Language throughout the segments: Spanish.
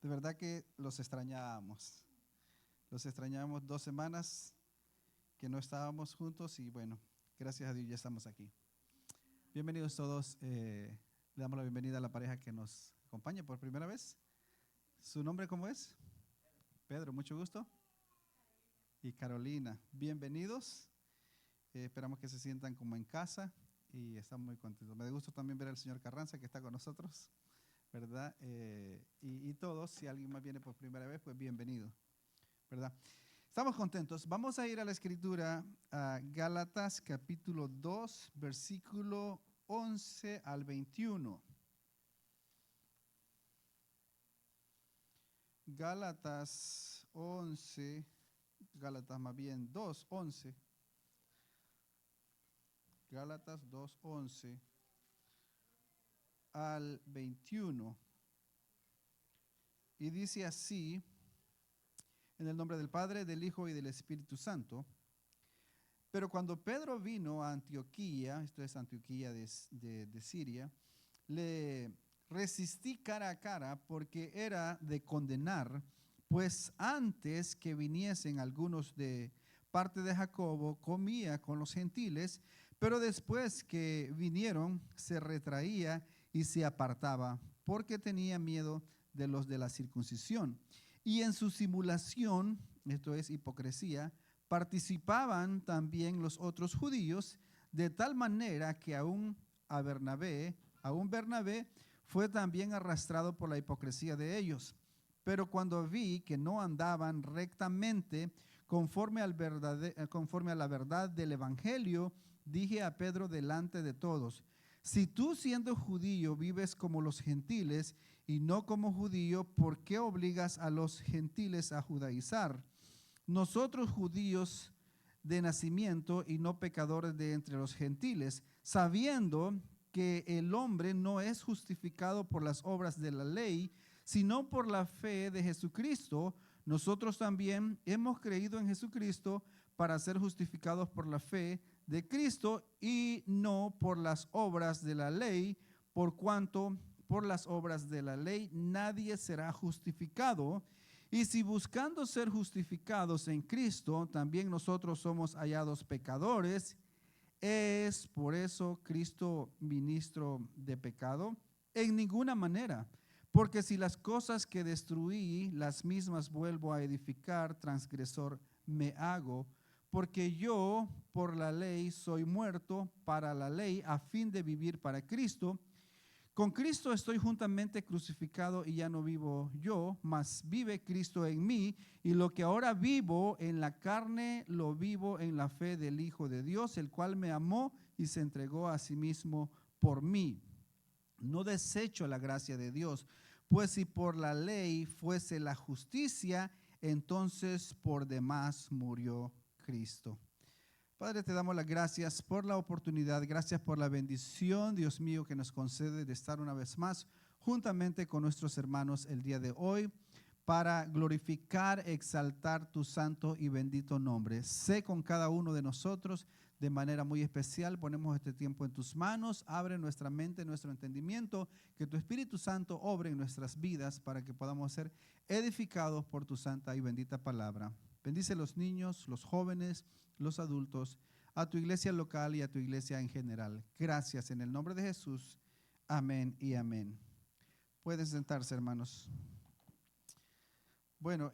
De verdad que los extrañábamos. Los extrañábamos 2 semanas que no estábamos juntos y bueno, gracias a Dios ya estamos aquí. Bienvenidos todos. Le damos la bienvenida a la pareja que nos acompaña por primera vez. ¿Su nombre cómo es? Pedro, mucho gusto. Y Carolina, bienvenidos. Esperamos que se sientan como en casa y estamos muy contentos. Me da gusto también ver al señor Carranza que está con nosotros, ¿verdad? Y todos, si alguien más viene por primera vez, pues bienvenido, ¿verdad? Estamos contentos. Vamos a ir a la escritura, a Gálatas capítulo 2, versículo 11 al 21. Gálatas 11, Gálatas más bien 2, 11. Gálatas 2, 11 al 21. Y dice así, en el nombre del Padre, del Hijo y del Espíritu Santo. Pero cuando Pedro vino a Antioquía, esto es Antioquía de Siria, le resistí cara a cara porque era de condenar, pues antes que viniesen algunos de parte de Jacobo, comía con los gentiles, pero después que vinieron se retraía y se apartaba porque tenía miedo de los de la circuncisión. Y en su simulación, esto es hipocresía, participaban también los otros judíos, de tal manera que aún Bernabé fue también arrastrado por la hipocresía de ellos. Pero cuando vi que no andaban rectamente conforme a la verdad del evangelio, dije a Pedro delante de todos: si tú, siendo judío, vives como los gentiles y no como judío, ¿por qué obligas a los gentiles a judaizar? Nosotros, judíos de nacimiento y no pecadores de entre los gentiles, sabiendo que el hombre no es justificado por las obras de la ley, sino por la fe de Jesucristo, nosotros también hemos creído en Jesucristo para ser justificados por la fe de Cristo y no por las obras de la ley, por cuanto por las obras de la ley nadie será justificado. Y si buscando ser justificados en Cristo, también nosotros somos hallados pecadores, ¿es por eso Cristo ministro de pecado? En ninguna manera, porque si las cosas que destruí, las mismas vuelvo a edificar, transgresor me hago, porque yo por la ley soy muerto para la ley a fin de vivir para Cristo. Con Cristo estoy juntamente crucificado y ya no vivo yo, mas vive Cristo en mí, y lo que ahora vivo en la carne lo vivo en la fe del Hijo de Dios, el cual me amó y se entregó a sí mismo por mí. No desecho la gracia de Dios, pues si por la ley fuese la justicia, entonces por demás murió Cristo. Padre, te damos las gracias por la oportunidad, gracias por la bendición, Dios mío, que nos concede de estar una vez más juntamente con nuestros hermanos el día de hoy para glorificar, exaltar tu santo y bendito nombre. Sé con cada uno de nosotros de manera muy especial. Ponemos este tiempo en tus manos, abre nuestra mente, nuestro entendimiento, que tu Espíritu Santo obre en nuestras vidas para que podamos ser edificados por tu santa y bendita palabra. Bendice a los niños, los jóvenes, los adultos, a tu iglesia local y a tu iglesia en general. Gracias en el nombre de Jesús. Amén y amén. Pueden sentarse, hermanos. Bueno,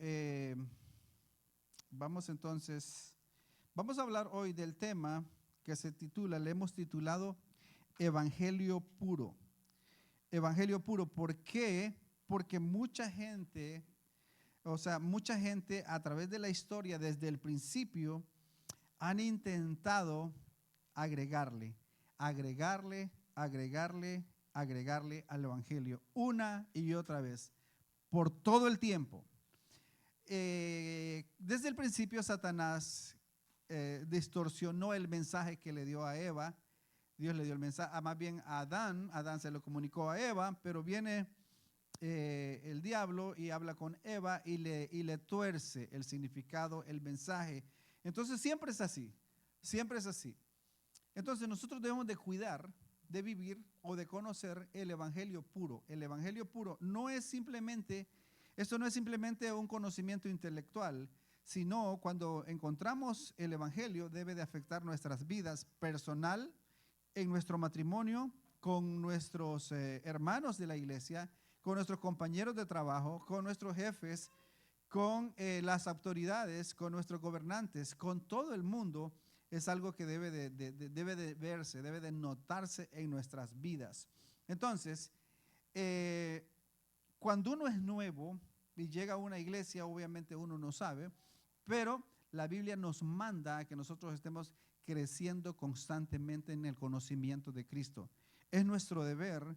vamos a hablar hoy del tema que le hemos titulado Evangelio Puro. Evangelio Puro, ¿por qué? Porque mucha gente a través de la historia, desde el principio, han intentado agregarle al Evangelio una y otra vez, por todo el tiempo. Desde el principio Satanás distorsionó el mensaje que le dio a Eva. Dios le dio el mensaje, más bien a Adán se lo comunicó a Eva, pero viene el diablo y habla con Eva y le tuerce el significado, el mensaje. Entonces siempre es así. Entonces nosotros debemos de cuidar, de vivir o de conocer el Evangelio puro. El Evangelio puro no es simplemente Esto no es simplemente un conocimiento intelectual, sino cuando encontramos el Evangelio debe de afectar nuestras vidas personal, en nuestro matrimonio, con nuestros hermanos de la iglesia, con nuestros compañeros de trabajo, con nuestros jefes, con las autoridades, con nuestros gobernantes, con todo el mundo. Es algo que debe de verse, debe de notarse en nuestras vidas. Entonces, cuando uno es nuevo y llega a una iglesia, obviamente uno no sabe, pero la Biblia nos manda a que nosotros estemos creciendo constantemente en el conocimiento de Cristo. Es nuestro deber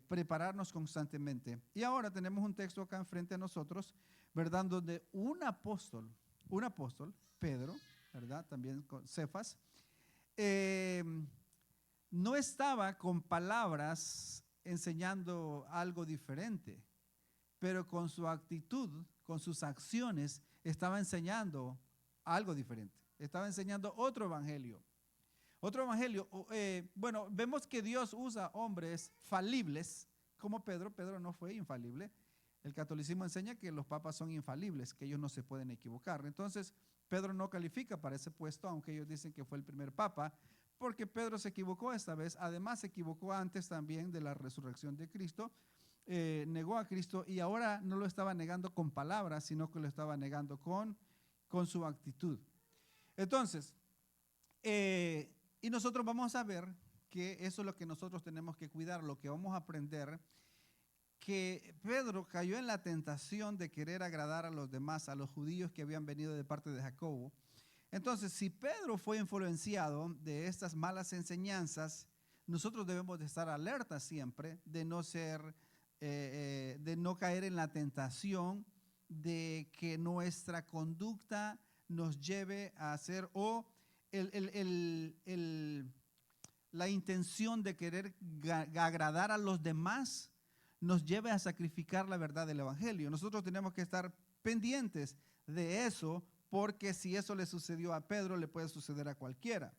prepararnos constantemente. Y ahora tenemos un texto acá enfrente a nosotros, ¿verdad? Donde un apóstol, Pedro, ¿verdad? También con Cefas, eh, no estaba con palabras enseñando algo diferente, pero con su actitud, con sus acciones, estaba enseñando algo diferente. Estaba enseñando otro evangelio. Otro evangelio, bueno, vemos que Dios usa hombres falibles como Pedro. Pedro no fue infalible. El catolicismo enseña que los papas son infalibles, que ellos no se pueden equivocar. Entonces, Pedro no califica para ese puesto, aunque ellos dicen que fue el primer papa, porque Pedro se equivocó esta vez. Además, se equivocó antes también de la resurrección de Cristo. Negó a Cristo y ahora no lo estaba negando con palabras, sino que lo estaba negando con su actitud. Entonces, y nosotros vamos a ver que eso es lo que nosotros tenemos que cuidar, lo que vamos a aprender, que Pedro cayó en la tentación de querer agradar a los demás, a los judíos que habían venido de parte de Jacobo. Entonces, si Pedro fue influenciado de estas malas enseñanzas, nosotros debemos de estar alertas siempre de no de no caer en la tentación de que nuestra conducta nos lleve a hacer la intención de querer agradar a los demás nos lleve a sacrificar la verdad del Evangelio. Nosotros tenemos que estar pendientes de eso, porque si eso le sucedió a Pedro, le puede suceder a cualquiera.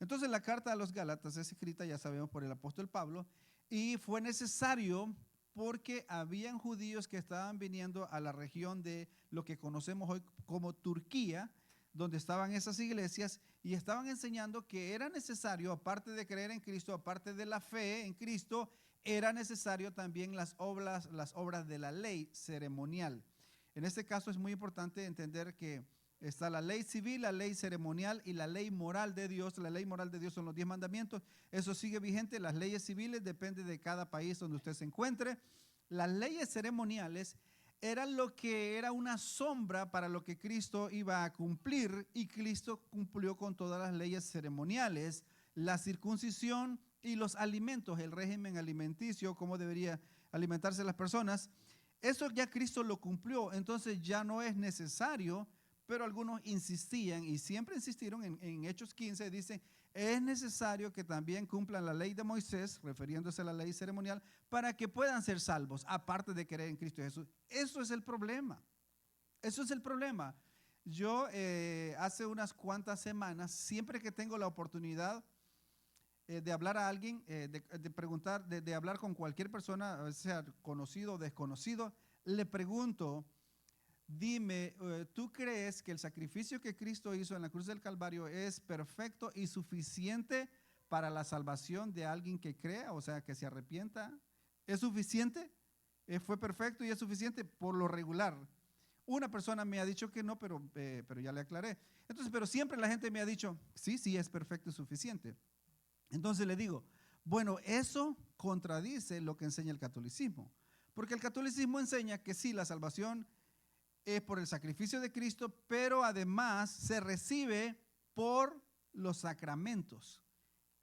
Entonces la carta a los Gálatas es escrita, ya sabemos, por el apóstol Pablo, y fue necesario porque habían judíos que estaban viniendo a la región de lo que conocemos hoy como Turquía, donde estaban esas iglesias, y estaban enseñando que era necesario, aparte de creer en Cristo, aparte de la fe en Cristo, era necesario también las obras de la ley ceremonial. En este caso es muy importante entender que está la ley civil, la ley ceremonial y la ley moral de Dios. La ley moral de Dios son los 10 mandamientos. Eso sigue vigente. Las leyes civiles dependen de cada país donde usted se encuentre. Las leyes ceremoniales eran lo que era una sombra para lo que Cristo iba a cumplir, y Cristo cumplió con todas las leyes ceremoniales, la circuncisión y los alimentos, el régimen alimenticio, cómo debería alimentarse las personas. Eso ya Cristo lo cumplió, entonces ya no es necesario. Pero algunos insistían y siempre insistieron en Hechos 15, dicen, es necesario que también cumplan la ley de Moisés, refiriéndose a la ley ceremonial, para que puedan ser salvos, aparte de creer en Cristo Jesús. Eso es el problema. Eso es el problema. Yo hace unas cuantas semanas, siempre que tengo la oportunidad de hablar a alguien, de preguntar, de hablar con cualquier persona, sea conocido o desconocido, le pregunto, dime, ¿tú crees que el sacrificio que Cristo hizo en la cruz del Calvario es perfecto y suficiente para la salvación de alguien que crea, o sea, que se arrepienta? ¿Es suficiente? ¿Fue perfecto y es suficiente? Por lo regular. Una persona me ha dicho que no, pero ya le aclaré. Entonces, pero siempre la gente me ha dicho, sí, sí, es perfecto y suficiente. Entonces le digo, bueno, eso contradice lo que enseña el catolicismo. Porque el catolicismo enseña que sí, la salvación es por el sacrificio de Cristo, pero además se recibe por los sacramentos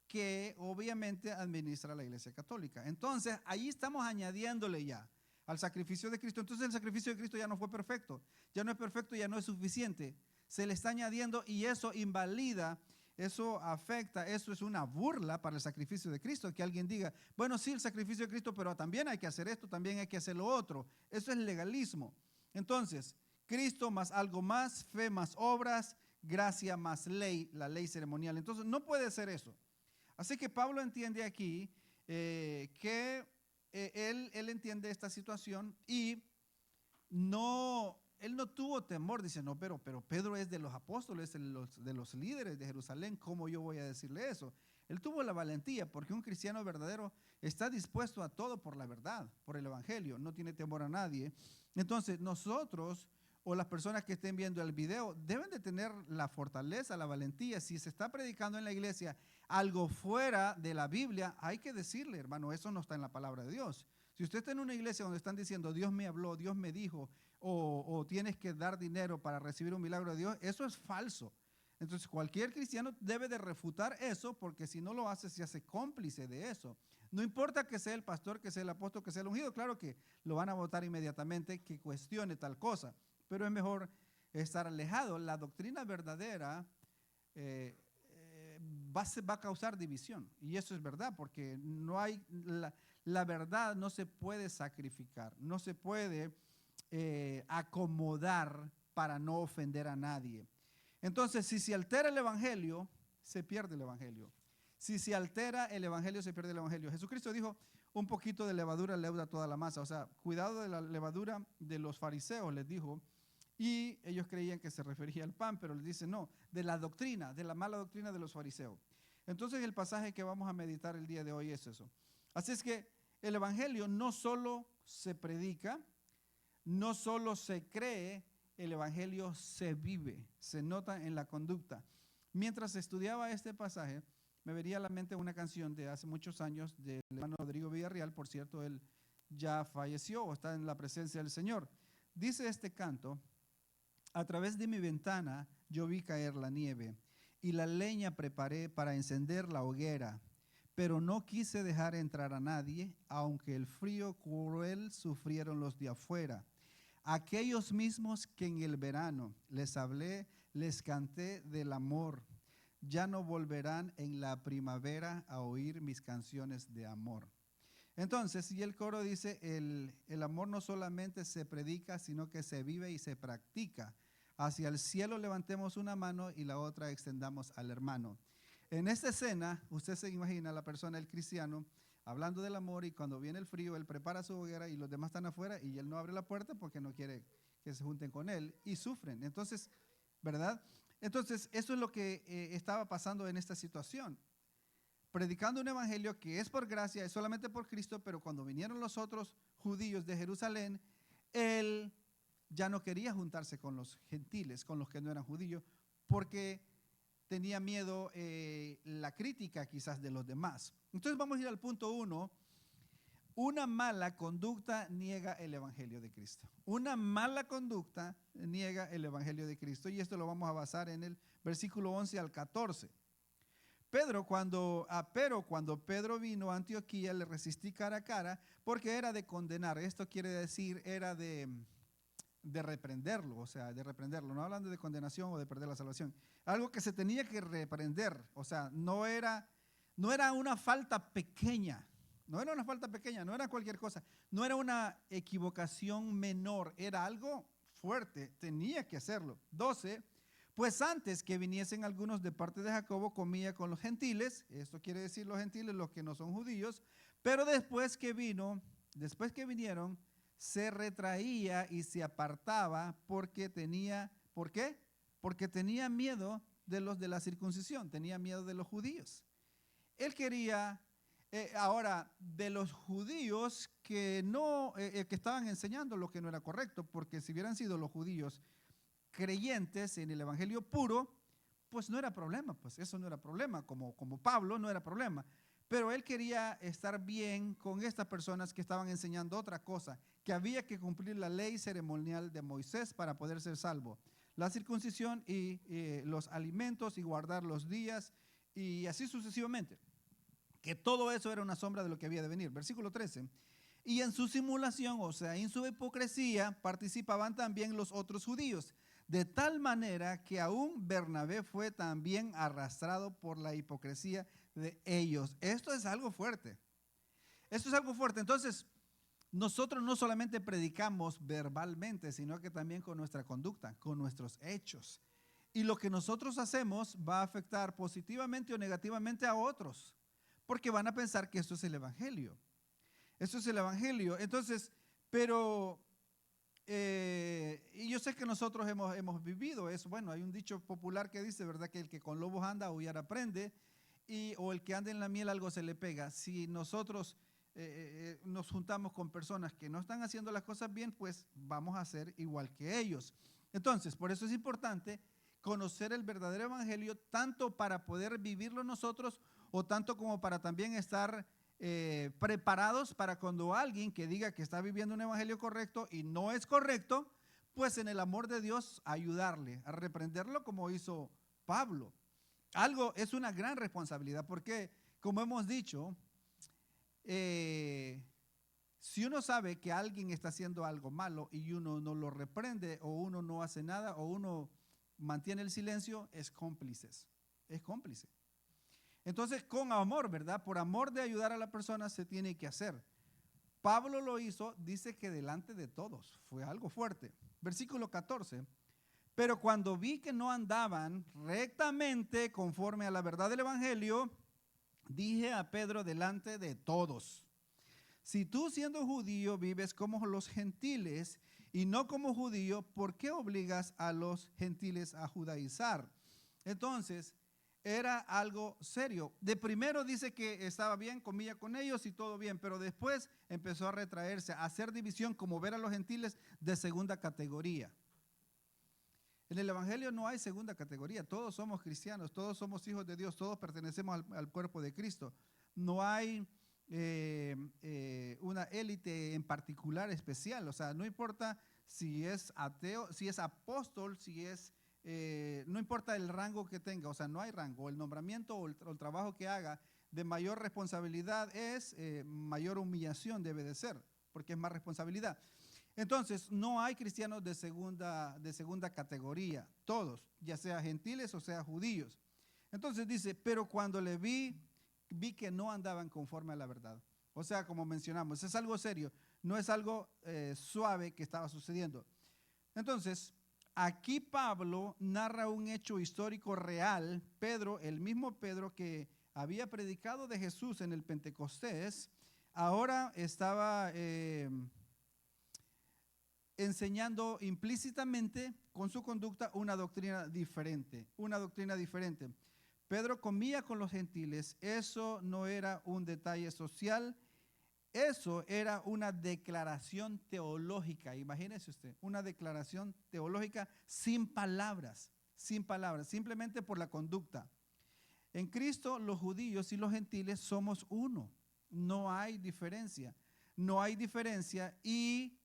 que obviamente administra la Iglesia Católica. Entonces, ahí estamos añadiéndole ya al sacrificio de Cristo. Entonces, el sacrificio de Cristo ya no fue perfecto, ya no es perfecto, ya no es suficiente. Se le está añadiendo y eso invalida, eso afecta, eso es una burla para el sacrificio de Cristo, que alguien diga, bueno, sí, el sacrificio de Cristo, pero también hay que hacer esto, también hay que hacer lo otro. Eso es legalismo. Entonces, Cristo más algo más, fe más obras, gracia más ley, la ley ceremonial. Entonces, no puede ser eso. Así que Pablo entiende aquí que él entiende esta situación y él no tuvo temor, dice, no, pero Pedro es de los apóstoles, de los líderes de Jerusalén, ¿cómo yo voy a decirle eso? Él tuvo la valentía porque un cristiano verdadero está dispuesto a todo por la verdad, por el evangelio, no tiene temor a nadie. Entonces nosotros o las personas que estén viendo el video deben de tener la fortaleza, la valentía. Si se está predicando en la iglesia algo fuera de la Biblia, hay que decirle, hermano, eso no está en la palabra de Dios. Si usted está en una iglesia donde están diciendo Dios me habló, Dios me dijo, o tienes que dar dinero para recibir un milagro de Dios, eso es falso. Entonces cualquier cristiano debe de refutar eso, porque si no lo hace, se hace cómplice de eso. No importa que sea el pastor, que sea el apóstol, que sea el ungido, claro que lo van a votar inmediatamente, que cuestione tal cosa, pero es mejor estar alejado. La doctrina verdadera va a causar división, y eso es verdad, porque no hay, la verdad no se puede sacrificar, no se puede acomodar para no ofender a nadie. Entonces, si se altera el evangelio, se pierde el evangelio. Si se altera el evangelio, se pierde el evangelio. Jesucristo dijo, un poquito de levadura leuda toda la masa. O sea, cuidado de la levadura de los fariseos, les dijo. Y ellos creían que se refería al pan, pero les dice, no, de la doctrina, de la mala doctrina de los fariseos. Entonces, el pasaje que vamos a meditar el día de hoy es eso. Así es que el evangelio no solo se predica, no solo se cree, el evangelio se vive, se nota en la conducta. Mientras estudiaba este pasaje, me venía a la mente una canción de hace muchos años del hermano Rodrigo Villarreal. Por cierto, él ya falleció o está en la presencia del Señor. Dice este canto: a través de mi ventana yo vi caer la nieve y la leña preparé para encender la hoguera, pero no quise dejar entrar a nadie, aunque el frío cruel sufrieron los de afuera. Aquellos mismos que en el verano les hablé, les canté del amor, ya no volverán en la primavera a oír mis canciones de amor. Entonces, y el coro dice, el amor no solamente se predica, sino que se vive y se practica. Hacia el cielo levantemos una mano y la otra extendamos al hermano. En esta escena, usted se imagina a la persona, el cristiano, hablando del amor, y cuando viene el frío, él prepara su hoguera y los demás están afuera y él no abre la puerta porque no quiere que se junten con él y sufren. Entonces, ¿verdad? Entonces, eso es lo que estaba pasando en esta situación. Predicando un evangelio que es por gracia, es solamente por Cristo, pero cuando vinieron los otros judíos de Jerusalén, él ya no quería juntarse con los gentiles, con los que no eran judíos, porque tenía miedo la crítica quizás de los demás. Entonces vamos a ir al punto 1. Una mala conducta niega el evangelio de Cristo. Una mala conducta niega el evangelio de Cristo, y esto lo vamos a basar en el versículo 11 al 14. Pero cuando Pedro vino a Antioquía, le resistí cara a cara, porque era de condenar. Esto quiere decir, era de reprenderlo, o sea, de reprenderlo. No hablando de condenación o de perder la salvación. Algo que se tenía que reprender. O sea, no era una falta pequeña. No era una falta pequeña, no era cualquier cosa. No era una equivocación menor. Era algo fuerte. Tenía que hacerlo. 12. Pues antes que viniesen algunos de parte de Jacobo, comía con los gentiles. Esto quiere decir los gentiles, los que no son judíos. Pero después que vinieron, se retraía y se apartaba porque tenía, ¿por qué? Porque tenía miedo de los de la circuncisión, tenía miedo de los judíos. Él quería, ahora, de los judíos que estaban enseñando lo que no era correcto, porque si hubieran sido los judíos creyentes en el evangelio puro, pues no era problema, pues eso no era problema, como Pablo no era problema. Pero él quería estar bien con estas personas que estaban enseñando otra cosa, que había que cumplir la ley ceremonial de Moisés para poder ser salvo. La circuncisión y los alimentos y guardar los días y así sucesivamente. Que todo eso era una sombra de lo que había de venir. Versículo 13. Y en su simulación, o sea, en su hipocresía, participaban también los otros judíos, de tal manera que aún Bernabé fue también arrastrado por la hipocresía de ellos. Esto es algo fuerte. Esto es algo fuerte. Entonces, nosotros no solamente predicamos verbalmente, sino que también con nuestra conducta, con nuestros hechos. Y lo que nosotros hacemos va a afectar positivamente o negativamente a otros, porque van a pensar que esto es el evangelio. Esto es el evangelio. Entonces, pero Y yo sé que nosotros hemos vivido eso. Bueno, hay un dicho popular que dice, ¿verdad? Que el que con lobos anda, aullar aprende. O el que anda en la miel algo se le pega. Si nosotros nos juntamos con personas que no están haciendo las cosas bien, pues vamos a ser igual que ellos. Entonces, por eso es importante conocer el verdadero evangelio, tanto para poder vivirlo nosotros o tanto como para también estar preparados para cuando alguien que diga que está viviendo un evangelio correcto y no es correcto, pues en el amor de Dios ayudarle, a reprenderlo como hizo Pablo. Algo es una gran responsabilidad porque, como hemos dicho, si uno sabe que alguien está haciendo algo malo y uno no lo reprende o uno no hace nada o uno mantiene el silencio, es cómplice. Es cómplice. Entonces, con amor, ¿verdad? Por amor de ayudar a la persona se tiene que hacer. Pablo lo hizo, dice que delante de todos. Fue algo fuerte. Versículo 14. Pero cuando vi que no andaban rectamente conforme a la verdad del evangelio, dije a Pedro delante de todos: si tú siendo judío vives como los gentiles y no como judío, ¿por qué obligas a los gentiles a judaizar? Entonces, era algo serio. De primero dice que estaba bien, comía con ellos y todo bien, pero después empezó a retraerse, a hacer división, como ver a los gentiles de segunda categoría. En el evangelio no hay segunda categoría, todos somos cristianos, todos somos hijos de Dios, todos pertenecemos al cuerpo de Cristo. No hay una élite en particular especial, o sea, no importa si es ateo, si es apóstol, si es, no importa el rango que tenga, o sea, no hay rango, el nombramiento o el trabajo que haga de mayor responsabilidad es mayor humillación debe de ser, porque es más responsabilidad. Entonces, no hay cristianos de segunda categoría, todos, ya sea gentiles o sea judíos. Entonces dice, pero cuando le vi que no andaban conforme a la verdad. O sea, como mencionamos, es algo serio, no es algo suave que estaba sucediendo. Entonces, aquí Pablo narra un hecho histórico real. Pedro, el mismo Pedro que había predicado de Jesús en el Pentecostés, ahora estaba enseñando implícitamente con su conducta una doctrina diferente, Pedro comía con los gentiles, eso no era un detalle social, eso era una declaración teológica. Imagínese usted, una declaración teológica sin palabras, simplemente por la conducta. En Cristo los judíos y los gentiles somos uno, no hay diferencia, y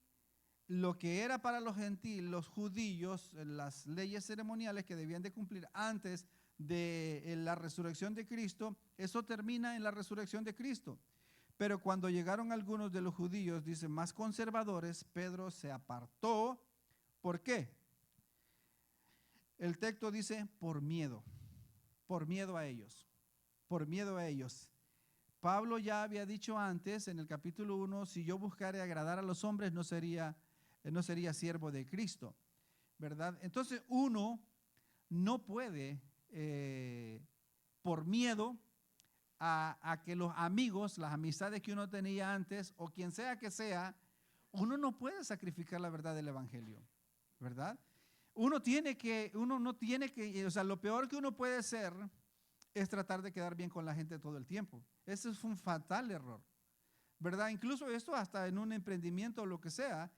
lo que era para los gentiles, los judíos, las leyes ceremoniales que debían de cumplir antes de la resurrección de Cristo, eso termina en la resurrección de Cristo. Pero cuando llegaron algunos de los judíos, dice, más conservadores, Pedro se apartó. ¿Por qué? El texto dice, por miedo a ellos, Pablo ya había dicho antes en el capítulo 1, si yo buscare agradar a los hombres no sería siervo de Cristo, ¿verdad? Entonces uno no puede, por miedo a que los amigos, las amistades que uno tenía antes o quien sea que sea, uno no puede sacrificar la verdad del evangelio, ¿verdad? Uno no tiene que, o sea, lo peor que uno puede hacer es tratar de quedar bien con la gente todo el tiempo. Ese es un fatal error, ¿verdad? Incluso esto hasta en un emprendimiento o lo que sea,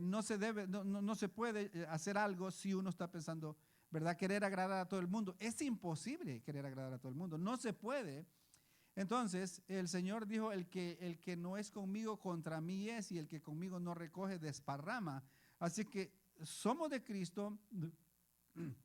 no se puede hacer algo si uno está pensando, ¿verdad? Querer agradar a todo el mundo. Es imposible querer agradar a todo el mundo, no se puede. Entonces el Señor dijo, el que no es conmigo contra mí es, y el que conmigo no recoge desparrama. Así que somos de Cristo,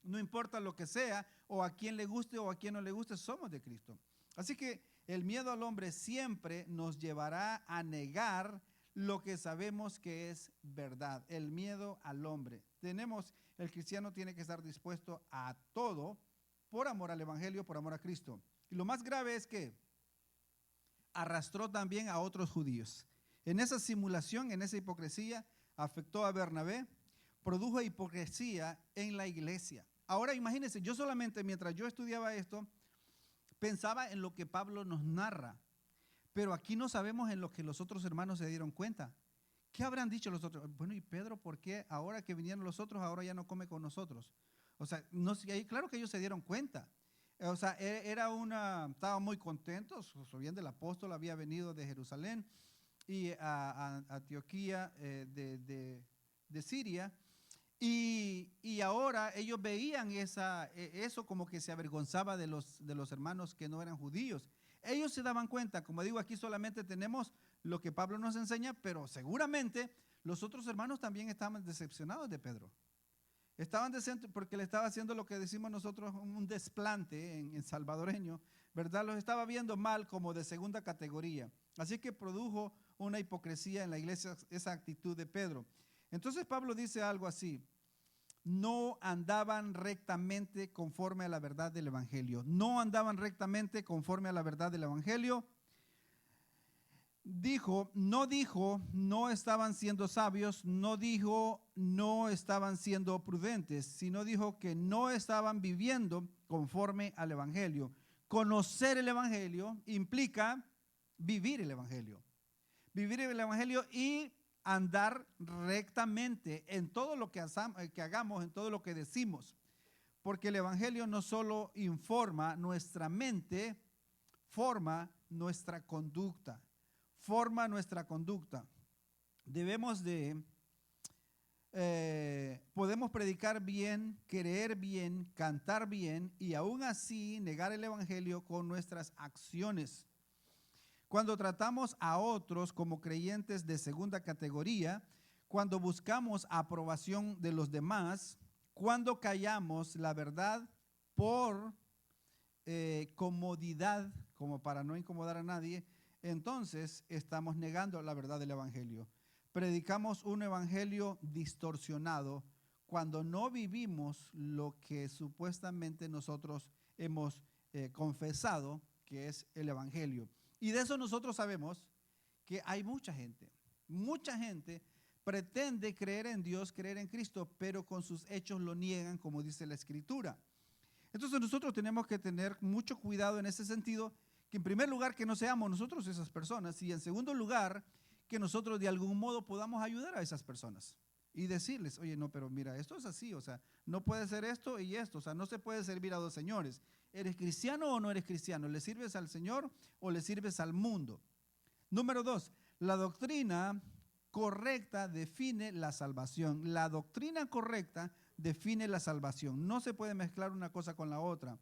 no importa lo que sea, o a quien le guste o a quien no le guste, somos de Cristo. Así que el miedo al hombre siempre nos llevará a negar lo que sabemos que es verdad. El miedo al hombre. El cristiano tiene que estar dispuesto a todo por amor al evangelio, por amor a Cristo. Y lo más grave es que arrastró también a otros judíos. En esa simulación, en esa hipocresía, afectó a Bernabé, produjo hipocresía en la iglesia. Ahora imagínense, yo solamente mientras yo estudiaba esto, pensaba en lo que Pablo nos narra, pero aquí no sabemos en lo que los otros hermanos se dieron cuenta, ¿Qué habrán dicho los otros? Bueno, ¿y Pedro por qué ahora que vinieron los otros, ahora ya no come con nosotros? O sea, no, claro que ellos se dieron cuenta. O sea, estaban muy contentos, bien del apóstol había venido de Jerusalén y a Antioquía de Siria, y ahora ellos veían eso como que se avergonzaba de los hermanos que no eran judíos. Ellos se daban cuenta, como digo, aquí solamente tenemos lo que Pablo nos enseña, pero seguramente los otros hermanos también estaban decepcionados de Pedro. Estaban decepcionados porque le estaba haciendo lo que decimos nosotros un desplante en salvadoreño, ¿verdad? Los estaba viendo mal como de segunda categoría. Así que produjo una hipocresía en la iglesia esa actitud de Pedro. Entonces Pablo dice algo así: no andaban rectamente conforme a la verdad del evangelio. No andaban rectamente conforme a la verdad del evangelio. No dijo, no estaban siendo sabios, no dijo, no estaban siendo prudentes, sino dijo que no estaban viviendo conforme al evangelio. Conocer el evangelio implica vivir el evangelio. Vivir el evangelio y andar rectamente en todo lo que hagamos, en todo lo que decimos. Porque el evangelio no solo informa nuestra mente, forma nuestra conducta. Forma nuestra conducta. Podemos predicar bien, creer bien, cantar bien y aún así negar el evangelio con nuestras acciones. Cuando tratamos a otros como creyentes de segunda categoría, cuando buscamos aprobación de los demás, cuando callamos la verdad por comodidad, como para no incomodar a nadie, entonces estamos negando la verdad del evangelio. Predicamos un evangelio distorsionado cuando no vivimos lo que supuestamente nosotros hemos confesado que es el evangelio. Y de eso nosotros sabemos que hay mucha gente pretende creer en Dios, creer en Cristo, pero con sus hechos lo niegan, como dice la Escritura. Entonces nosotros tenemos que tener mucho cuidado en ese sentido, que en primer lugar que no seamos nosotros esas personas y en segundo lugar que nosotros de algún modo podamos ayudar a esas personas y decirles, oye, no, pero mira, esto es así, o sea, no puede ser esto y esto, o sea, no se puede servir a dos señores. ¿Eres cristiano o no eres cristiano? ¿Le sirves al Señor o le sirves al mundo? Número 2, la doctrina correcta define la salvación. La doctrina correcta define la salvación. No se puede mezclar una cosa con la otra.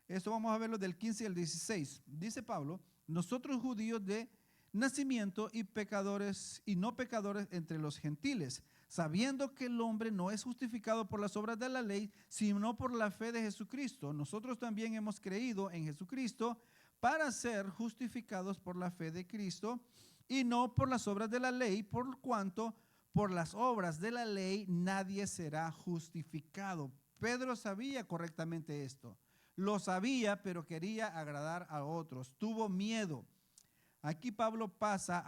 Esto vamos a verlo del 15 al 16. Dice Pablo, nosotros judíos de nacimiento y pecadores y no pecadores entre los gentiles, sabiendo que el hombre no es justificado por las obras de la ley, sino por la fe de Jesucristo. Nosotros también hemos creído en Jesucristo para ser justificados por la fe de Cristo y no por las obras de la ley, por cuanto por las obras de la ley nadie será justificado. Pedro sabía correctamente esto. Lo sabía, pero quería agradar a otros. Tuvo miedo. Aquí Pablo pasa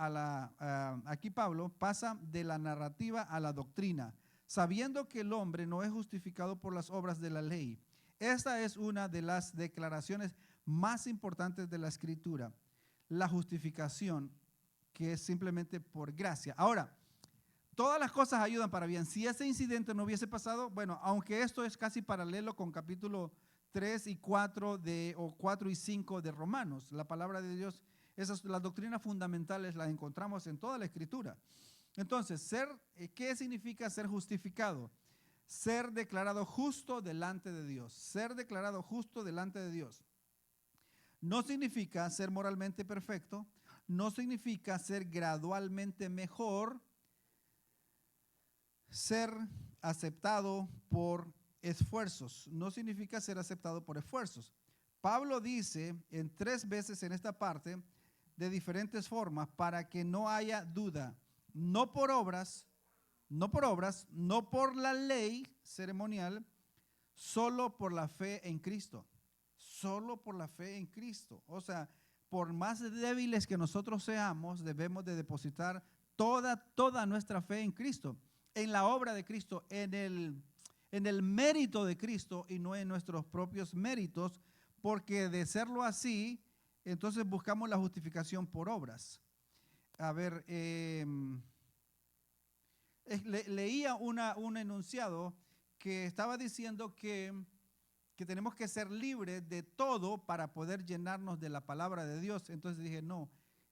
de la narrativa a la doctrina, sabiendo que el hombre no es justificado por las obras de la ley. Esta es una de las declaraciones más importantes de la Escritura, la justificación, que es simplemente por gracia. Ahora, todas las cosas ayudan para bien. Si ese incidente no hubiese pasado, bueno, aunque esto es casi paralelo con capítulo 3 y 4 o 4 y 5 de Romanos, la palabra de Dios, las doctrinas fundamentales las encontramos en toda la Escritura. Entonces, ¿qué significa ser justificado? Ser declarado justo delante de Dios. Ser declarado justo delante de Dios. No significa ser moralmente perfecto, no significa ser gradualmente mejor, ser aceptado por esfuerzos, no significa ser aceptado por esfuerzos. Pablo dice en 3 veces en esta parte, de diferentes formas, para que no haya duda, no por obras, no por la ley ceremonial, solo por la fe en Cristo. Solo por la fe en Cristo. O sea, por más débiles que nosotros seamos, debemos de depositar toda nuestra fe en Cristo, en la obra de Cristo, en el mérito de Cristo y no en nuestros propios méritos, porque de serlo así, entonces buscamos la justificación por obras. A ver, leía un enunciado que estaba diciendo que tenemos que ser libres de todo para poder llenarnos de la palabra de Dios. Entonces dije, no,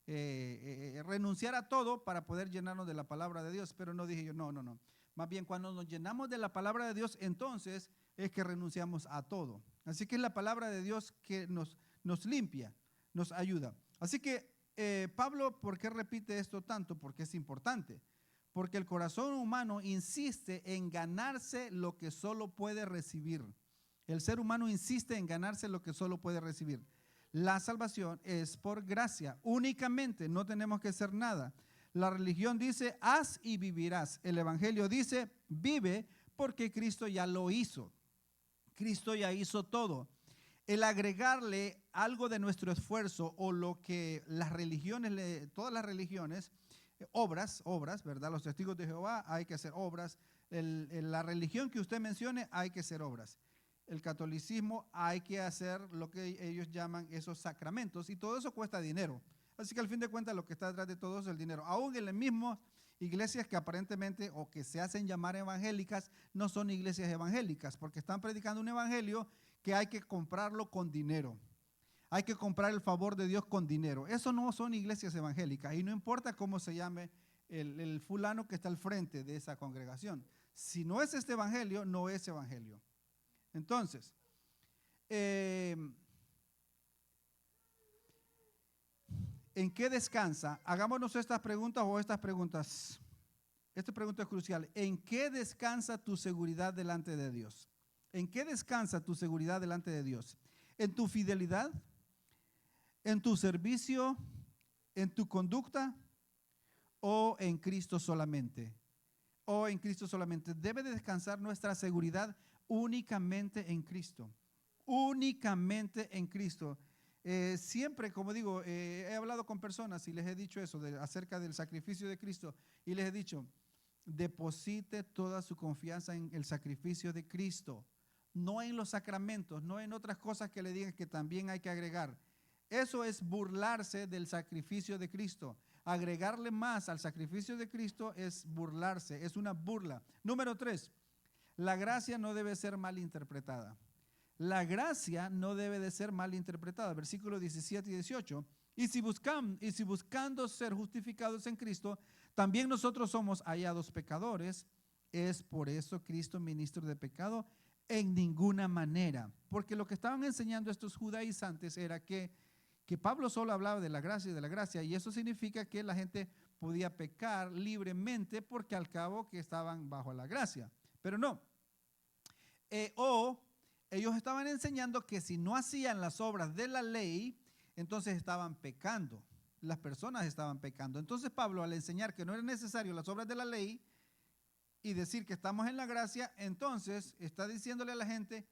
renunciar a todo para poder llenarnos de la palabra de Dios. Pero no dije yo, no. Más bien, cuando nos llenamos de la palabra de Dios, entonces es que renunciamos a todo. Así que es la palabra de Dios que nos limpia, nos ayuda. Así que Pablo, ¿por qué repite esto tanto? Porque es importante. Porque el corazón humano insiste en ganarse lo que solo puede recibir. El ser humano insiste en ganarse lo que solo puede recibir. La salvación es por gracia, únicamente, no tenemos que hacer nada. La religión dice, haz y vivirás. El evangelio dice, vive porque Cristo ya lo hizo. Cristo ya hizo todo. El agregarle algo de nuestro esfuerzo o lo que las religiones, todas las religiones, obras, ¿verdad? Los testigos de Jehová hay que hacer obras. La religión que usted mencione hay que hacer obras. El catolicismo hay que hacer lo que ellos llaman esos sacramentos y todo eso cuesta dinero. Así que al fin de cuentas lo que está detrás de todo eso es el dinero. Aún en las mismas iglesias que aparentemente o que se hacen llamar evangélicas no son iglesias evangélicas porque están predicando un evangelio que hay que comprarlo con dinero. Hay que comprar el favor de Dios con dinero. Eso no son iglesias evangélicas y no importa cómo se llame el fulano que está al frente de esa congregación. Si no es este evangelio, no es evangelio. Entonces, ¿en qué descansa? Hagámonos estas preguntas o estas preguntas. Esta pregunta es crucial. ¿En qué descansa tu seguridad delante de Dios? ¿En qué descansa tu seguridad delante de Dios? ¿En tu fidelidad? ¿En tu servicio? ¿En tu conducta? ¿O en Cristo solamente? ¿O en Cristo solamente? Debe de descansar nuestra seguridad únicamente en Cristo. Únicamente en Cristo. Siempre, como digo, he hablado con personas y les he dicho eso acerca del sacrificio de Cristo y les he dicho, deposite toda su confianza en el sacrificio de Cristo, no en los sacramentos, no en otras cosas que le digan que también hay que agregar. Eso es burlarse del sacrificio de Cristo. Agregarle más al sacrificio de Cristo es burlarse, es una burla. Número 3, la gracia no debe ser mal interpretada. La gracia no debe de ser mal interpretada. Versículos 17 y 18. Y si buscando ser justificados en Cristo, también nosotros somos hallados pecadores. ¿Es por eso Cristo ministro de pecado? En ninguna manera. Porque lo que estaban enseñando estos judaizantes era que Pablo solo hablaba de la gracia y de la gracia. Y eso significa que la gente podía pecar libremente porque al cabo que estaban bajo la gracia. Pero no. Ellos estaban enseñando que si no hacían las obras de la ley, entonces estaban pecando. Las personas estaban pecando. Entonces Pablo, al enseñar que no eran necesarias las obras de la ley y decir que estamos en la gracia, entonces está diciéndole a la gente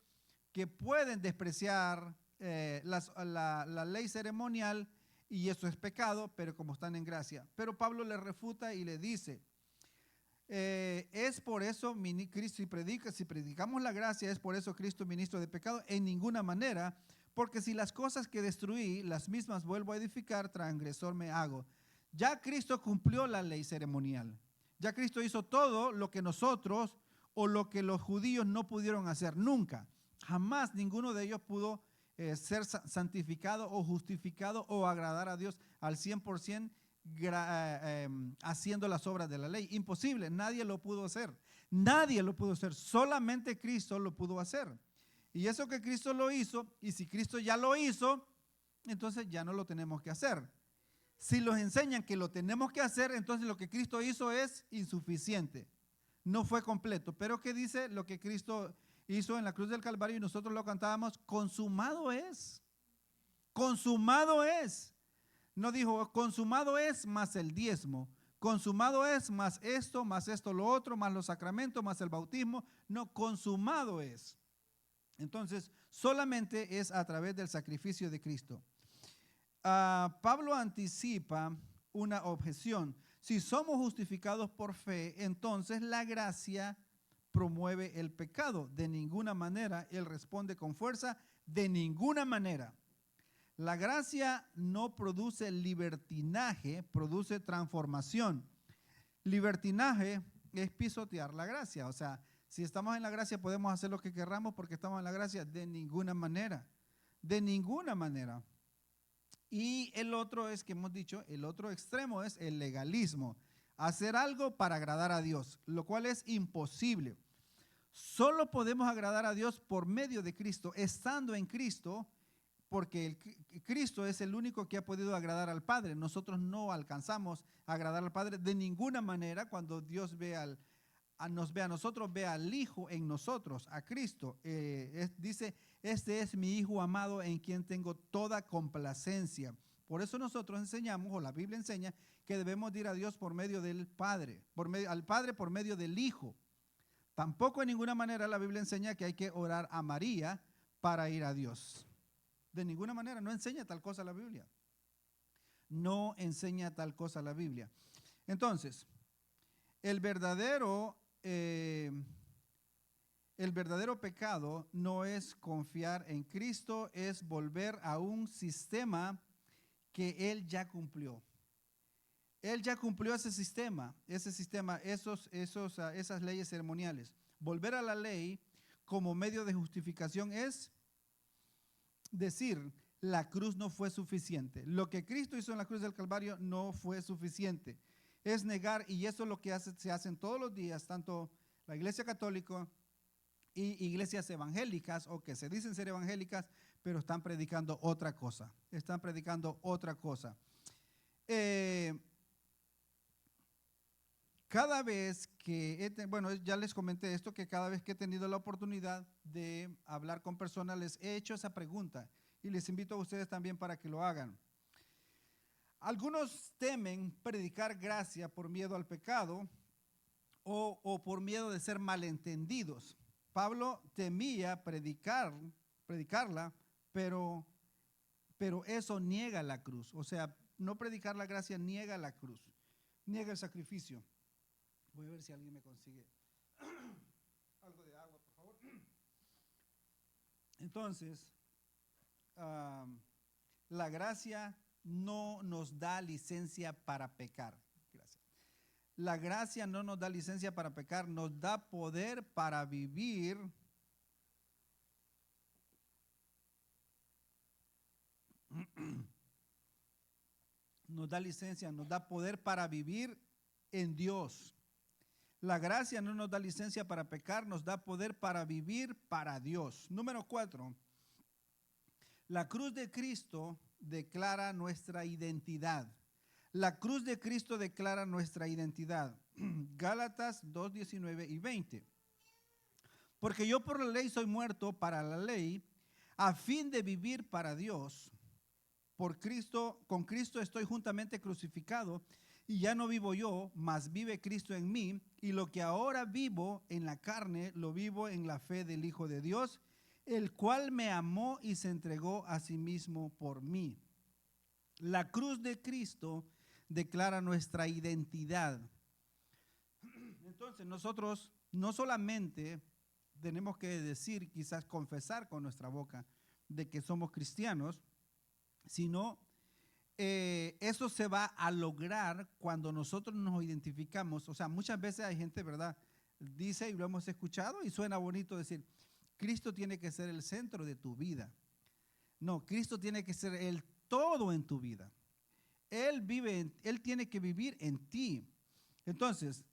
que pueden despreciar la ley ceremonial y eso es pecado, pero como están en gracia. Pero Pablo le refuta y le dice, es por eso Cristo, si predicamos la gracia, es por eso Cristo ministro de pecado, en ninguna manera, porque si las cosas que destruí, las mismas vuelvo a edificar, transgresor me hago. Ya Cristo cumplió la ley ceremonial, ya Cristo hizo todo lo que nosotros o lo que los judíos no pudieron hacer nunca, jamás ninguno de ellos pudo ser santificado o justificado o agradar a Dios al 100%, haciendo las obras de la ley. Imposible, nadie lo pudo hacer. Nadie lo pudo hacer, solamente Cristo lo pudo hacer. Y eso que Cristo lo hizo, y si Cristo ya lo hizo, entonces ya no lo tenemos que hacer. Si nos enseñan que lo tenemos que hacer, entonces lo que Cristo hizo es insuficiente. No fue completo. Pero ¿qué dice lo que Cristo hizo en la cruz del Calvario? Y nosotros lo cantábamos, consumado es. Consumado es. No dijo, consumado es más el diezmo, consumado es más esto lo otro, más los sacramentos, más el bautismo. No, consumado es. Entonces, solamente es a través del sacrificio de Cristo. Pablo anticipa una objeción. Si somos justificados por fe, entonces la gracia promueve el pecado. De ninguna manera. Él responde con fuerza, de ninguna manera. La gracia no produce libertinaje, produce transformación. Libertinaje es pisotear la gracia. O sea, si estamos en la gracia podemos hacer lo que querramos porque estamos en la gracia. De ninguna manera. De ninguna manera. Y el otro es que hemos dicho, el otro extremo es el legalismo. Hacer algo para agradar a Dios, lo cual es imposible. Solo podemos agradar a Dios por medio de Cristo, estando en Cristo, porque Cristo es el único que ha podido agradar al Padre. Nosotros no alcanzamos a agradar al Padre de ninguna manera. Cuando Dios nos ve a nosotros, ve al Hijo en nosotros, a Cristo. Dice, este es mi Hijo amado en quien tengo toda complacencia. Por eso nosotros enseñamos, o la Biblia enseña, que debemos ir a Dios por medio del Padre, al Padre por medio del Hijo. Tampoco en ninguna manera la Biblia enseña que hay que orar a María para ir a Dios. De ninguna manera, no enseña tal cosa la Biblia. No enseña tal cosa la Biblia. Entonces, el verdadero pecado no es confiar en Cristo, es volver a un sistema que Él ya cumplió. Él ya cumplió ese sistema, esas leyes ceremoniales. Volver a la ley como medio de justificación es decir, la cruz no fue suficiente. Lo que Cristo hizo en la cruz del Calvario no fue suficiente. Es negar, y eso es lo que se hacen todos los días, tanto la Iglesia Católica y iglesias evangélicas, o que se dicen ser evangélicas, pero están predicando otra cosa. Están predicando otra cosa. Cada vez que, ya les comenté esto, que cada vez que he tenido la oportunidad de hablar con personas, les he hecho esa pregunta y les invito a ustedes también para que lo hagan. Algunos temen predicar gracia por miedo al pecado o por miedo de ser malentendidos. Pablo temía predicarla, pero eso niega la cruz. O sea, no predicar la gracia niega la cruz, niega el sacrificio. Voy a ver si alguien me consigue algo de agua, por favor. Entonces, la gracia no nos da licencia para pecar. Gracias. La gracia no nos da licencia para pecar, nos da poder para vivir nos da licencia, nos da poder para vivir en Dios. La gracia no nos da licencia para pecar, nos da poder para vivir para Dios. Número 4. La cruz de Cristo declara nuestra identidad. La cruz de Cristo declara nuestra identidad. Gálatas 2:19 y 20. Porque yo por la ley soy muerto para la ley, a fin de vivir para Dios. Por Cristo, con Cristo estoy juntamente crucificado, y ya no vivo yo, mas vive Cristo en mí, y lo que ahora vivo en la carne, lo vivo en la fe del Hijo de Dios, el cual me amó y se entregó a sí mismo por mí. La cruz de Cristo declara nuestra identidad. Entonces nosotros no solamente tenemos que decir, quizás confesar con nuestra boca de que somos cristianos, sino eso se va a lograr cuando nosotros nos identificamos. O sea, muchas veces hay gente, ¿verdad? Dice, y lo hemos escuchado, y suena bonito decir, Cristo tiene que ser el centro de tu vida. No, Cristo tiene que ser el todo en tu vida. Él tiene que vivir en ti. Entonces,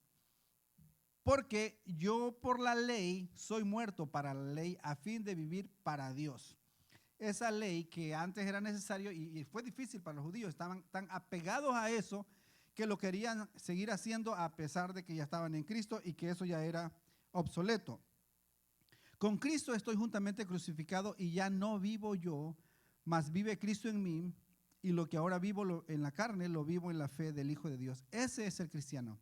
porque yo por la ley soy muerto para la ley a fin de vivir para Dios. Esa ley que antes era necesario y fue difícil para los judíos, estaban tan apegados a eso que lo querían seguir haciendo a pesar de que ya estaban en Cristo y que eso ya era obsoleto. Con Cristo estoy juntamente crucificado y ya no vivo yo, mas vive Cristo en mí, y lo que ahora vivo en la carne lo vivo en la fe del Hijo de Dios. Ese es el cristiano,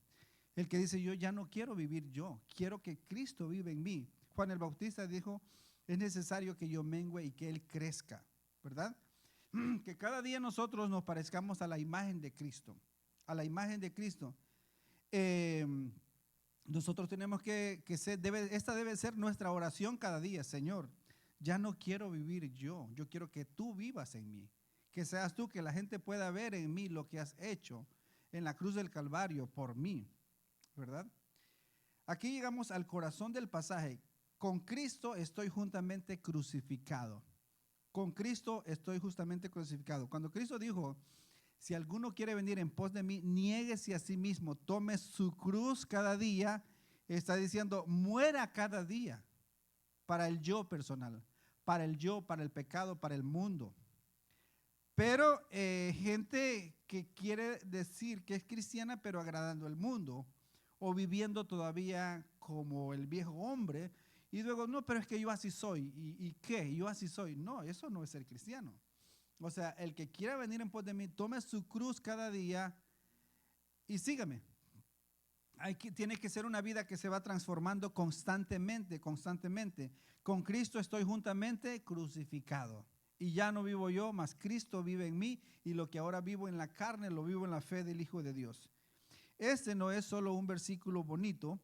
el que dice, yo ya no quiero vivir yo, quiero que Cristo vive en mí. Juan el Bautista dijo, es necesario que yo mengue y que Él crezca, ¿verdad? Que cada día nosotros nos parezcamos a la imagen de Cristo, a la imagen de Cristo. Nosotros tenemos que esta debe ser nuestra oración cada día. Señor, ya no quiero vivir yo quiero que tú vivas en mí, que seas tú, que la gente pueda ver en mí lo que has hecho en la cruz del Calvario por mí, ¿verdad? Aquí llegamos al corazón del pasaje. Con Cristo estoy juntamente crucificado. Con Cristo estoy justamente crucificado. Cuando Cristo dijo, si alguno quiere venir en pos de mí, niéguese a sí mismo, tome su cruz cada día, está diciendo, muera cada día para el yo personal, para el yo, para el pecado, para el mundo. Pero gente que quiere decir que es cristiana, pero agradando al mundo, o viviendo todavía como el viejo hombre, y luego, no, pero es que yo así soy, ¿y qué? Yo así soy. No, eso no es ser cristiano. O sea, el que quiera venir en pos de mí, tome su cruz cada día y sígame. Tiene que ser una vida que se va transformando constantemente, constantemente. Con Cristo estoy juntamente crucificado. Y ya no vivo yo, mas Cristo vive en mí, y lo que ahora vivo en la carne, lo vivo en la fe del Hijo de Dios. Este no es solo un versículo bonito,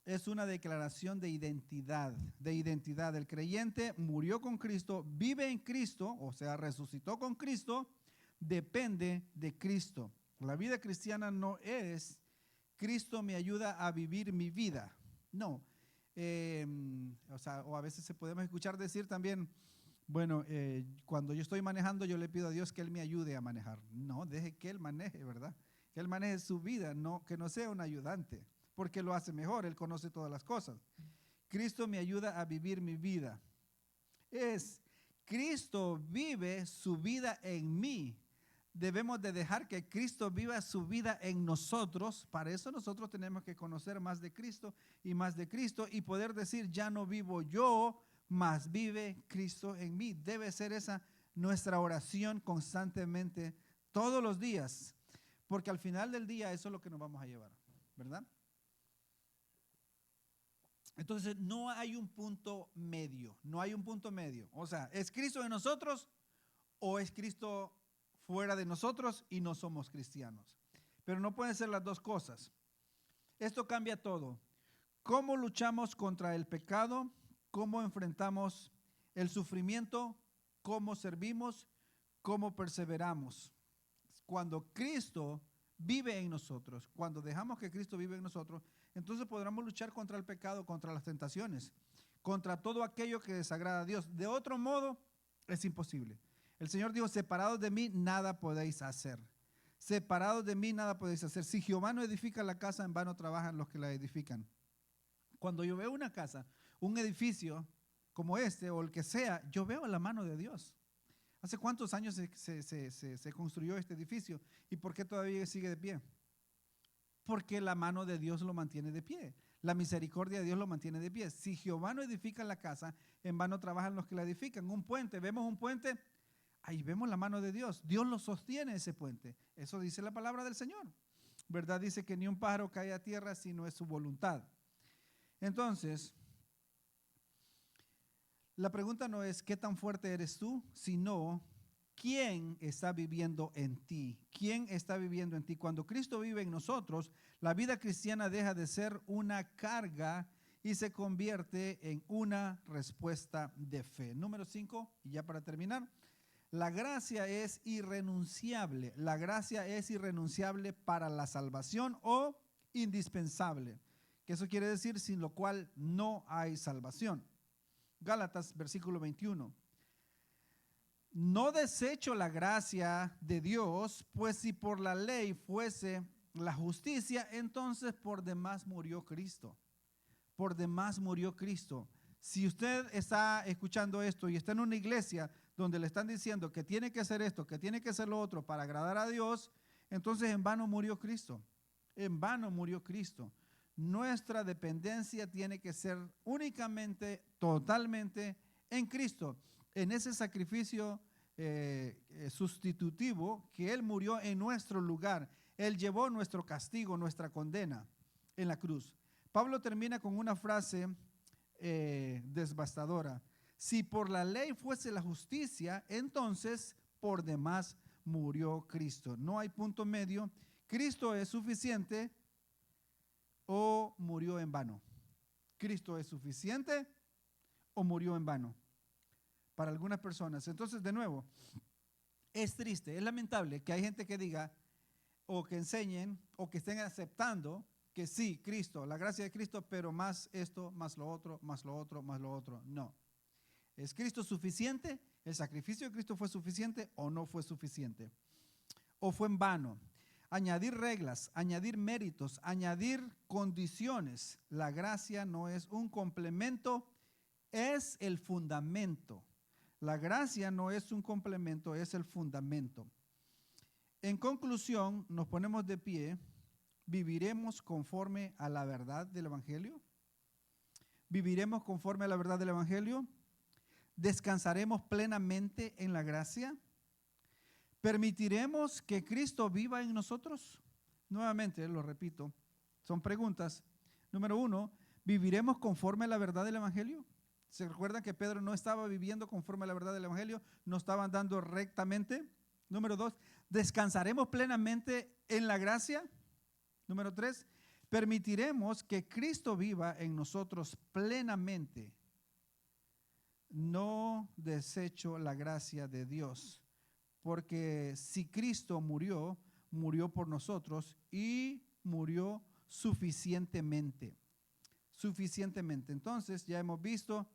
es una declaración de identidad, de identidad. El creyente murió con Cristo, vive en Cristo, o sea, resucitó con Cristo, depende de Cristo. La vida cristiana no es Cristo me ayuda a vivir mi vida. No. O a veces se podemos escuchar decir también, bueno, cuando yo estoy manejando, yo le pido a Dios que Él me ayude a manejar. No, deje que Él maneje, ¿verdad? Que Él maneje su vida, no, que no sea un ayudante, porque lo hace mejor, Él conoce todas las cosas. Cristo me ayuda a vivir mi vida. Cristo vive su vida en mí. Debemos de dejar que Cristo viva su vida en nosotros. Para eso nosotros tenemos que conocer más de Cristo y poder decir, ya no vivo yo, mas vive Cristo en mí. Debe ser esa nuestra oración constantemente, todos los días, porque al final del día eso es lo que nos vamos a llevar, ¿verdad? Entonces no hay un punto medio, no hay un punto medio. O sea, ¿es Cristo en nosotros o es Cristo fuera de nosotros y no somos cristianos? Pero no pueden ser las dos cosas. Esto cambia todo. ¿Cómo luchamos contra el pecado? ¿Cómo enfrentamos el sufrimiento? ¿Cómo servimos? ¿Cómo perseveramos? Cuando Cristo vive en nosotros, cuando dejamos que Cristo vive en nosotros, entonces podremos luchar contra el pecado, contra las tentaciones, contra todo aquello que desagrada a Dios. De otro modo, es imposible. El Señor dijo, separados de mí, nada podéis hacer. Separados de mí, nada podéis hacer. Si Jehová no edifica la casa, en vano trabajan los que la edifican. Cuando yo veo una casa, un edificio como este o el que sea, yo veo la mano de Dios. ¿Hace cuántos años se construyó este edificio? ¿Y por qué todavía sigue de pie? Porque la mano de Dios lo mantiene de pie. La misericordia de Dios lo mantiene de pie. Si Jehová no edifica la casa, en vano trabajan los que la edifican. Un puente, vemos un puente, ahí vemos la mano de Dios. Dios lo sostiene ese puente. Eso dice la palabra del Señor. ¿Verdad? Dice que ni un pájaro cae a tierra si no es su voluntad. Entonces, la pregunta no es qué tan fuerte eres tú, sino quién está viviendo en ti. ¿Quién está viviendo en ti? Cuando Cristo vive en nosotros, la vida cristiana deja de ser una carga y se convierte en una respuesta de fe. Número 5, y ya para terminar, la gracia es irrenunciable. La gracia es irrenunciable para la salvación o indispensable. Que eso quiere decir sin lo cual no hay salvación. Gálatas, versículo 21. No desecho la gracia de Dios, pues si por la ley fuese la justicia, entonces por demás murió Cristo. Por demás murió Cristo. Si usted está escuchando esto y está en una iglesia donde le están diciendo que tiene que hacer esto, que tiene que hacer lo otro para agradar a Dios, entonces en vano murió Cristo. En vano murió Cristo. Nuestra dependencia tiene que ser únicamente, totalmente en Cristo, en ese sacrificio sustitutivo que Él murió en nuestro lugar. Él llevó nuestro castigo, nuestra condena en la cruz. Pablo termina con una frase devastadora. Si por la ley fuese la justicia, entonces por demás murió Cristo. No hay punto medio. Cristo es suficiente o murió en vano. Cristo es suficiente o murió en vano para algunas personas. Entonces, de nuevo, es triste, es lamentable que hay gente que diga o que enseñen o que estén aceptando que sí, Cristo, la gracia de Cristo, pero más esto, más lo otro, más lo otro, más lo otro. No. ¿Es Cristo suficiente? ¿El sacrificio de Cristo fue suficiente o no fue suficiente? ¿O fue en vano? Añadir reglas, añadir méritos, añadir condiciones. La gracia no es un complemento, es el fundamento. La gracia no es un complemento, es el fundamento. En conclusión, nos ponemos de pie. ¿Viviremos conforme a la verdad del Evangelio? ¿Viviremos conforme a la verdad del Evangelio? ¿Descansaremos plenamente en la gracia? ¿Permitiremos que Cristo viva en nosotros? Nuevamente, lo repito, son preguntas. Número 1, ¿viviremos conforme a la verdad del Evangelio? ¿Se recuerdan que Pedro no estaba viviendo conforme a la verdad del Evangelio? ¿No estaba andando rectamente? Número 2, ¿descansaremos plenamente en la gracia? Número 3, ¿permitiremos que Cristo viva en nosotros plenamente? No desecho la gracia de Dios, porque si Cristo murió, murió por nosotros y murió suficientemente. Suficientemente. Entonces ya hemos visto,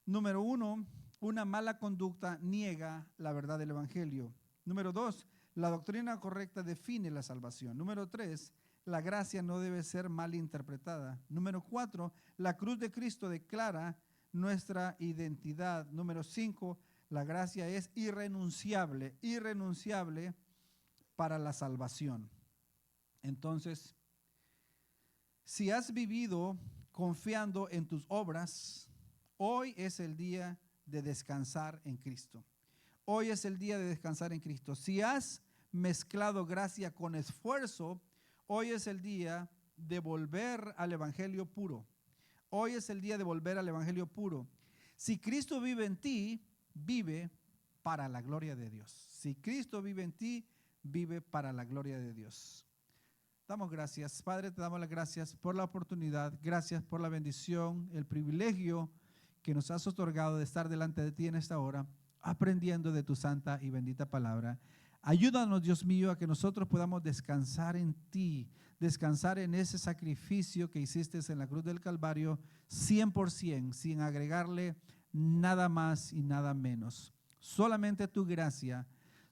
número 1, una mala conducta niega la verdad del Evangelio. Número 2, la doctrina correcta define la salvación. Número 3, la gracia no debe ser mal interpretada. Número 4, la cruz de Cristo declara nuestra identidad. Número 5, la gracia es irrenunciable, irrenunciable para la salvación. Entonces, si has vivido confiando en tus obras, hoy es el día de descansar en Cristo. Hoy es el día de descansar en Cristo. Si has mezclado gracia con esfuerzo, hoy es el día de volver al Evangelio puro. Hoy es el día de volver al Evangelio puro. Si Cristo vive en ti, vive para la gloria de Dios. Si Cristo vive en ti, vive para la gloria de Dios. Damos gracias. Padre, te damos las gracias por la oportunidad. Gracias por la bendición, el privilegio que nos has otorgado de estar delante de ti en esta hora, aprendiendo de tu santa y bendita palabra. Ayúdanos, Dios mío, a que nosotros podamos descansar en ti, descansar en ese sacrificio que hiciste en la cruz del Calvario 100%, sin agregarle nada más y nada menos. Solamente tu gracia,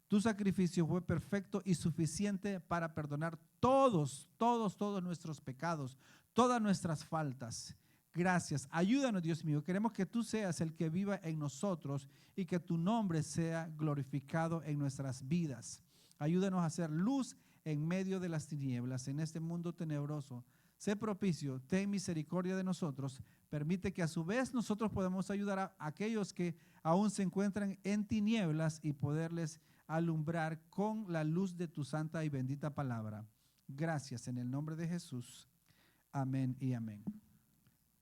tu sacrificio fue perfecto y suficiente para perdonar todos nuestros pecados, todas nuestras faltas. Gracias. Ayúdanos, Dios mío. Queremos que tú seas el que viva en nosotros y que tu nombre sea glorificado en nuestras vidas. Ayúdanos a hacer luz en medio de las tinieblas, en este mundo tenebroso. Sé propicio, ten misericordia de nosotros. Permite que a su vez nosotros podamos ayudar a aquellos que aún se encuentran en tinieblas y poderles alumbrar con la luz de tu santa y bendita palabra. Gracias en el nombre de Jesús. Amén y amén.